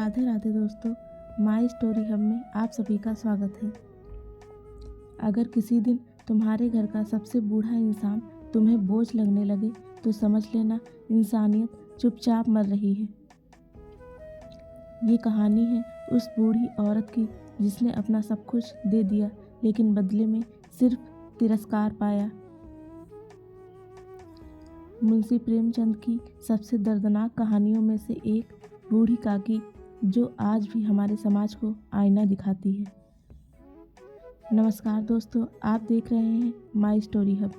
राधे राधे दोस्तों, my story hub में आप सभी का स्वागत है। अगर किसी दिन तुम्हारे घर का सबसे बूढ़ा इंसान तुम्हें बोझ लगने लगे तो समझ लेना इंसानियत चुपचाप मर रही है। ये कहानी है उस बूढ़ी औरत की जिसने अपना सब कुछ दे दिया लेकिन बदले में सिर्फ तिरस्कार पाया। मुंशी प्रेमचंद की सबसे दर्दनाक कहानियों में से एक बूढ़ी काकी, जो आज भी हमारे समाज को आईना दिखाती है। नमस्कार दोस्तों, आप देख रहे हैं माय स्टोरी हब।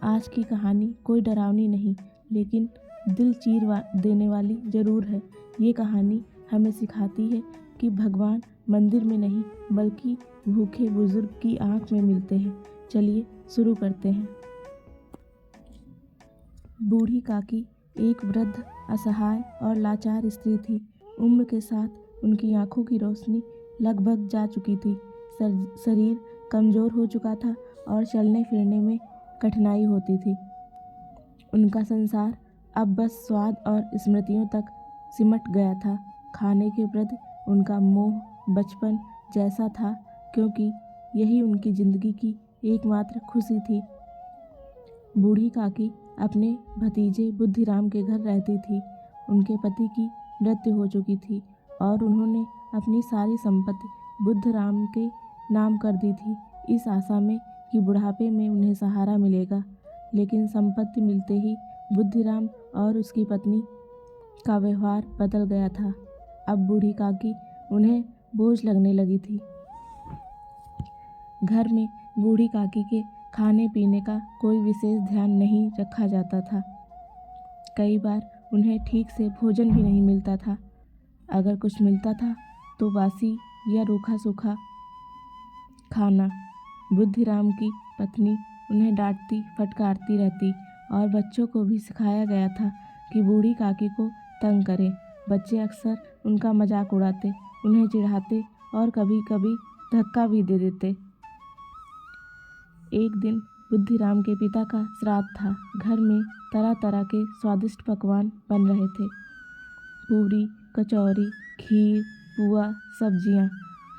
आज की कहानी कोई डरावनी नहीं लेकिन दिल चीर देने वाली ज़रूर है। ये कहानी हमें सिखाती है कि भगवान मंदिर में नहीं बल्कि भूखे बुजुर्ग की आंख में मिलते हैं। चलिए शुरू करते हैं। बूढ़ी काकी एक वृद्ध, असहाय और लाचार स्त्री थी। उम्र के साथ उनकी आंखों की रोशनी लगभग जा चुकी थी। शरीर कमज़ोर हो चुका था और चलने फिरने में कठिनाई होती थी। उनका संसार अब बस स्वाद और स्मृतियों तक सिमट गया था। खाने के प्रति उनका मोह बचपन जैसा था, क्योंकि यही उनकी ज़िंदगी की एकमात्र खुशी थी। बूढ़ी काकी अपने भतीजे बुद्धिराम के घर रहती थी। उनके पति की मृत्यु हो चुकी थी और उन्होंने अपनी सारी संपत्ति बुद्धिराम के नाम कर दी थी, इस आशा में कि बुढ़ापे में उन्हें सहारा मिलेगा। लेकिन संपत्ति मिलते ही बुद्धिराम और उसकी पत्नी का व्यवहार बदल गया था। अब बूढ़ी काकी उन्हें बोझ लगने लगी थी। घर में बूढ़ी काकी के खाने पीने का कोई विशेष ध्यान नहीं रखा जाता था। कई बार उन्हें ठीक से भोजन भी नहीं मिलता था। अगर कुछ मिलता था तो बासी या रूखा सूखा खाना। बुद्धिराम की पत्नी उन्हें डांटती फटकारती रहती और बच्चों को भी सिखाया गया था कि बूढ़ी काकी को तंग करें। बच्चे अक्सर उनका मजाक उड़ाते, उन्हें चिढ़ाते और कभी कभी धक्का भी दे देते। एक दिन बुद्धिराम के पिता का श्राद्ध था। घर में तरह तरह के स्वादिष्ट पकवान बन रहे थे। पूरी, कचौरी, खीर, पुआ, सब्जियां।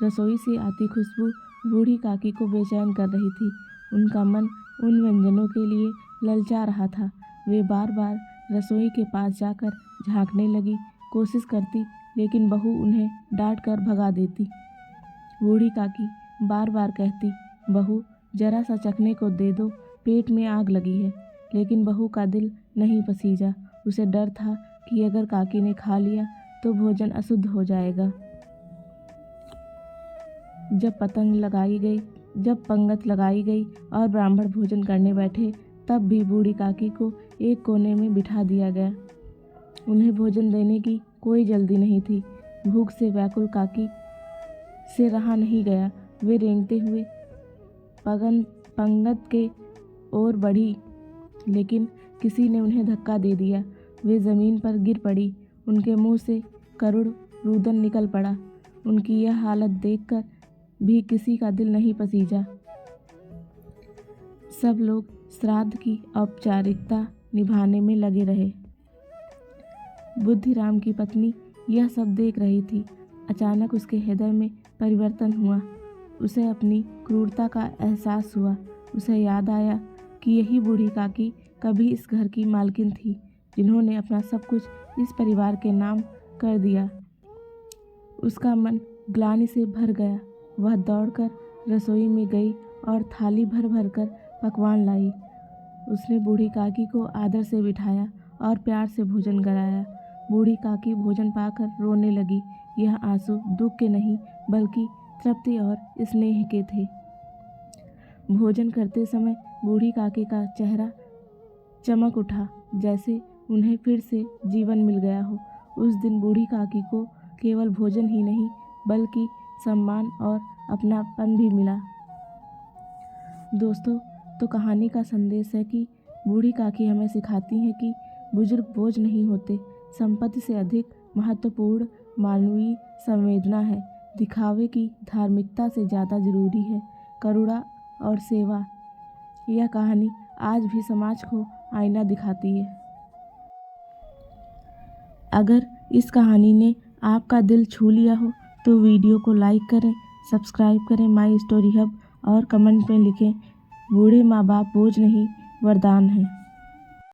रसोई से आती खुशबू बूढ़ी काकी को बेचैन कर रही थी। उनका मन उन व्यंजनों के लिए ललचा रहा था। वे बार बार रसोई के पास जाकर झांकने लगी कोशिश करती, लेकिन बहू उन्हें डांट कर भगा देती। बूढ़ी काकी बार बार कहती, बहू जरा सा चखने को दे दो, पेट में आग लगी है। लेकिन बहू का दिल नहीं पसीजा। उसे डर था कि अगर काकी ने खा लिया तो भोजन अशुद्ध हो जाएगा। जब पंगत लगाई गई और ब्राह्मण भोजन करने बैठे, तब भी बूढ़ी काकी को एक कोने में बिठा दिया गया। उन्हें भोजन देने की कोई जल्दी नहीं थी। भूख से व्याकुल काकी से रहा नहीं गया। वे रेंगते हुए पंगत के ओर बढ़ी, लेकिन किसी ने उन्हें धक्का दे दिया। वे ज़मीन पर गिर पड़ी। उनके मुंह से करुण रुदन निकल पड़ा। उनकी यह हालत देखकर भी किसी का दिल नहीं पसीजा। सब लोग श्राद्ध की औपचारिकता निभाने में लगे रहे। बुद्धिराम की पत्नी यह सब देख रही थी। अचानक उसके हृदय में परिवर्तन हुआ। उसे अपनी क्रूरता का एहसास हुआ। उसे याद आया कि यही बूढ़ी काकी कभी इस घर की मालकिन थी, जिन्होंने अपना सब कुछ इस परिवार के नाम कर दिया। उसका मन ग्लानि से भर गया। वह दौड़कर रसोई में गई और थाली भर भर कर पकवान लाई। उसने बूढ़ी काकी को आदर से बिठाया और प्यार से भोजन कराया। बूढ़ी काकी भोजन पाकर रोने लगी। यह आंसू दुख के नहीं बल्कि तृप्ति और स्नेह के थे। भोजन करते समय बूढ़ी काकी का चेहरा चमक उठा, जैसे उन्हें फिर से जीवन मिल गया हो। उस दिन बूढ़ी काकी को केवल भोजन ही नहीं बल्कि सम्मान और अपनापन भी मिला। दोस्तों, तो कहानी का संदेश है कि बूढ़ी काकी हमें सिखाती हैं कि बुजुर्ग बोझ नहीं होते। संपत्ति से अधिक महत्वपूर्ण मानवीय संवेदना है। दिखावे की धार्मिकता से ज़्यादा जरूरी है करुणा और सेवा। यह कहानी आज भी समाज को आईना दिखाती है। अगर इस कहानी ने आपका दिल छू लिया हो तो वीडियो को लाइक करें, सब्सक्राइब करें माई स्टोरी हब और कमेंट में लिखें, बूढ़े माँ बाप बोझ नहीं वरदान हैं।